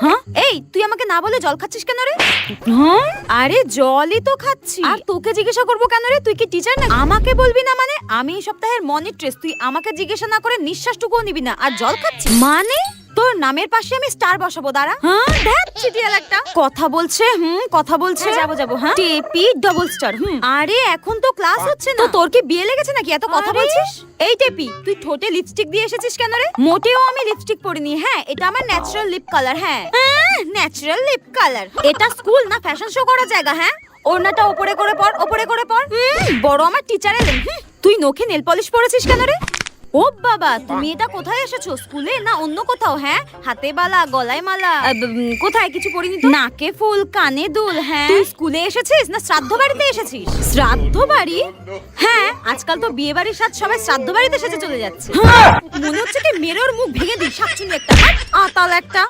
হ্যাঁ এই তুই আমাকে না বলে জল খাচ্ছিস কেন রে? হ্যাঁ আরে জলই তো খাচ্ছি। আর তোকে জিজ্ঞাসা করবো কেন রে? তুই কি টিচার না? আমাকে বলবি না মানে? আমি এই সপ্তাহের মনিট্রেস, তুই আমাকে জিজ্ঞাসা না করে নিঃশ্বাসটুকুও নিবি না আর জল খাচ্ছিস মানে? তোর নামের পাশে আমি স্টার বসাবো, দাঁড়া। হ্যাঁ দেখ চিটিয়াল একটা কথা বলছে। কথা বলছে। যাবো হ্যাঁ টেপি ডবল স্টার। আরে এখন তো ক্লাস হচ্ছে না। তো তোর কি বিয়ে লেগেছে নাকি এত কথা বলছিস? এই টেপি তুই ঠোঁটে লিপস্টিক দিয়ে এসেছিস কেন রে? মোটেও আমি লিপস্টিক পরিনি। হ্যাঁ এটা আমার ন্যাচারাল লিপ কালার। হ্যাঁ ন্যাচারাল লিপ কালার। এটা স্কুল না ফ্যাশন শো করার জায়গা? হ্যাঁ ওড়নাটা ওপরে করে পর, ওপরে করে পর। বড় আমার টিচার এলেন। তুই নখে নেল পলিশ পরেছিস কেন রে? ও বাবা তুমি এটা কোথায় এসেছো? স্কুলে না অন্য কোথাও? হ্যাঁ হাতে বালা গলায় মালা কোথায়? কিছু পরিনি তো। নাকে ফুল কানে দুল। হ্যাঁ তুই স্কুলে এসেছিস না শ্রাদ্ধ বাড়িতে এসেছিস? শ্রাদ্ধ বাড়ি? হ্যাঁ আজকাল তো বিয়ে বাড়ির সাথে সবাই শ্রাদ্ধ বাড়িতে সেজে চলে যাচ্ছে। মনে হচ্ছে কি মেরে ওর মুখ ভেঙে দিই। শাকচুনি একটা আতাল একটা।